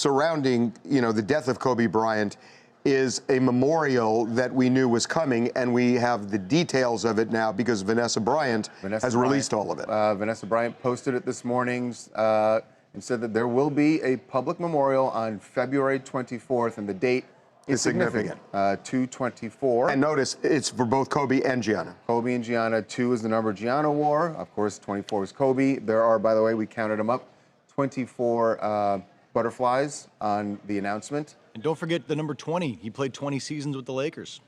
surrounding, the death of Kobe Bryant is a memorial that we knew was coming, and we have the details of it now because Vanessa Bryant has released all of it. Vanessa Bryant posted it this morning and said that there will be a public memorial on February 24th, and the date is significant. 2/24. And notice, it's for both Kobe and Gianna. Kobe and Gianna. 2 is the number Gianna wore. Of course, 24 is Kobe. There are, by the way, we counted them up, 24 butterflies on the announcement. And don't forget the number 20. He played 20 seasons with the Lakers.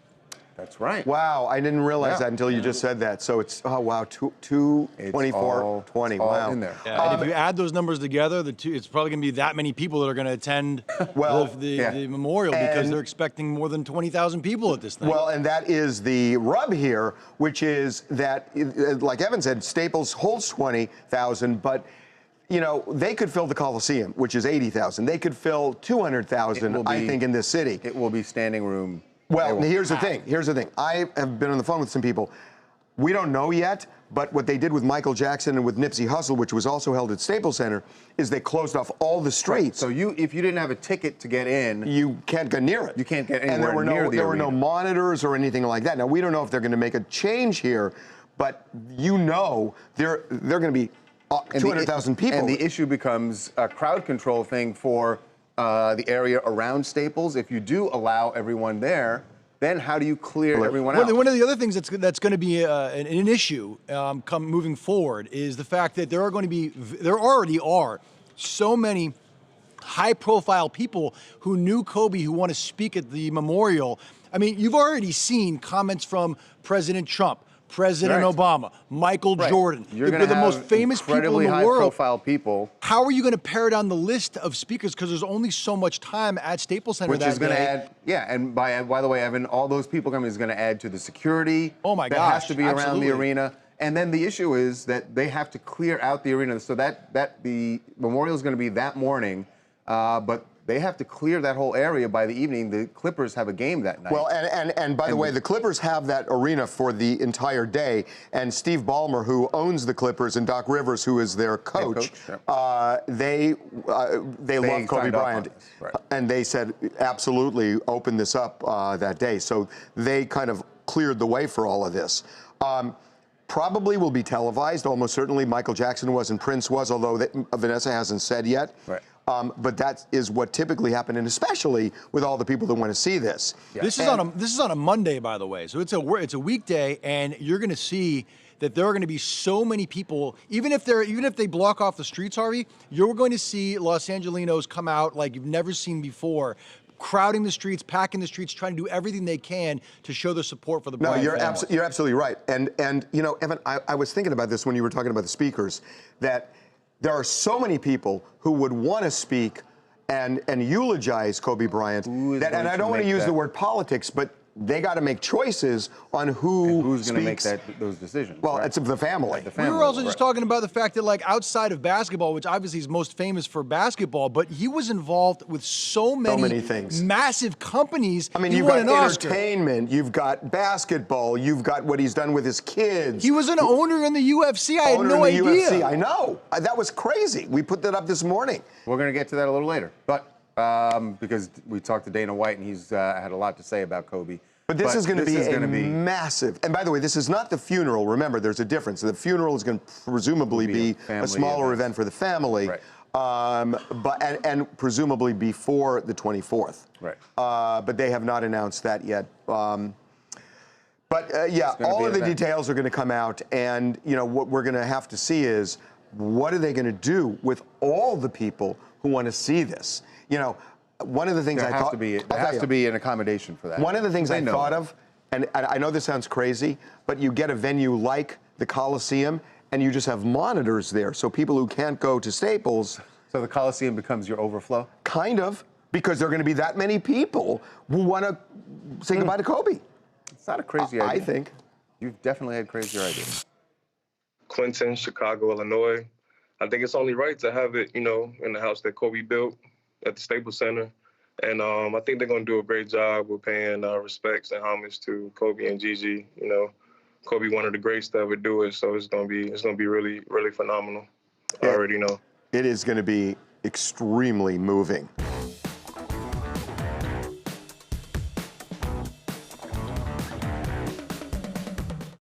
That's right. Wow, I didn't realize that until you just said that. So it's, oh wow, 24, 20, wow. In there. Yeah, and if you add those numbers together, it's probably going to be that many people that are going to attend the memorial because they're expecting more than 20,000 people at this thing. Well, and that is the rub here, which is that, like Evan said, Staples holds 20,000, but they could fill the Coliseum, which is 80,000. They could fill 200,000, I think, in this city. It will be standing room. Well, here's the thing. Here's the thing. I have been on the phone with some people. We don't know yet, but what they did with Michael Jackson and with Nipsey Hussle, which was also held at Staples Center, is they closed off all the streets. So if you didn't have a ticket to get in, you can't go near it. You can't get anywhere near the arena. There were no monitors or anything like that. Now, we don't know if they're going to make a change here, but they're going to be 200,000 people. And the issue becomes a crowd control thing for the area around Staples. If you do allow everyone there, then how do you clear everyone out? One of the other things that's going to be an issue moving forward is the fact that there already are so many high-profile people who knew Kobe who want to speak at the memorial. I mean, you've already seen comments from President Trump, President Obama, Michael Jordan. They're the most famous people in the world. High-profile people. How are you going to pare down the list of speakers? Because there's only so much time at Staples Center Which is going to add, and by the way, Evan, all those people coming is going to add to the security. Oh my gosh, that has to be around the arena. And then the issue is that they have to clear out the arena so that the memorial is going to be that morning, but they have to clear that whole area by the evening. The Clippers have a game that night. Well, and by the way, the Clippers have that arena for the entire day. And Steve Ballmer, who owns the Clippers, and Doc Rivers, who is their coach, they love Kobe Bryant. And they said, absolutely, open this up that day. So they kind of cleared the way for all of this. Probably will be televised. Almost certainly Michael Jackson was and Prince was, although Vanessa hasn't said yet. Right. But that is what typically happened, and especially with all the people that want to see this. Yeah. This is on a Monday, by the way, so it's a weekday, and you're going to see that there are going to be so many people. Even if they block off the streets, Harvey, you're going to see Los Angelinos come out like you've never seen before, crowding the streets, packing the streets, trying to do everything they can to show their support for the Bryant family. You're absolutely right. And Evan, I was thinking about this when you were talking about the speakers, that there are so many people who would want to speak and eulogize Kobe Bryant. And I don't want to use the word politics, but they got to make choices on who's going to make those decisions. Well, it's the family. We were also just talking about the fact that, like, outside of basketball, which obviously is most famous for basketball, but he was involved with so many things, massive companies. I mean, you've got entertainment, you've got basketball, you've got what he's done with his kids. He was an owner in the UFC. I had no idea. UFC. I know. That was crazy. We put that up this morning. We're going to get to that a little later, but because we talked to Dana White, and he's had a lot to say about Kobe. But this is going to be massive. And by the way, this is not the funeral. Remember, there's a difference. The funeral is going to presumably be a smaller event for the family, and presumably before the 24th. Right. But they have not announced that yet. Yeah, all of the details are going to come out, and what we're going to have to see is what are they going to do with all the people who want to see this. One of the things there has to be an accommodation for that. One of the things I thought of, and I know this sounds crazy, but you get a venue like the Coliseum, and you just have monitors there, so people who can't go to Staples. So the Coliseum becomes your overflow? Kind of, because there are going to be that many people who want to say goodbye to Kobe. It's not a crazy idea. I think. You've definitely had crazier ideas. Clinton, Chicago, Illinois. I think it's only right to have it, in the house that Kobe built at the Staples Center. And I think they're going to do a great job with paying respects and homage to Kobe and Gigi. Kobe, one of the greats to ever do it, so it's going to be really, really phenomenal. I already know. It is going to be extremely moving.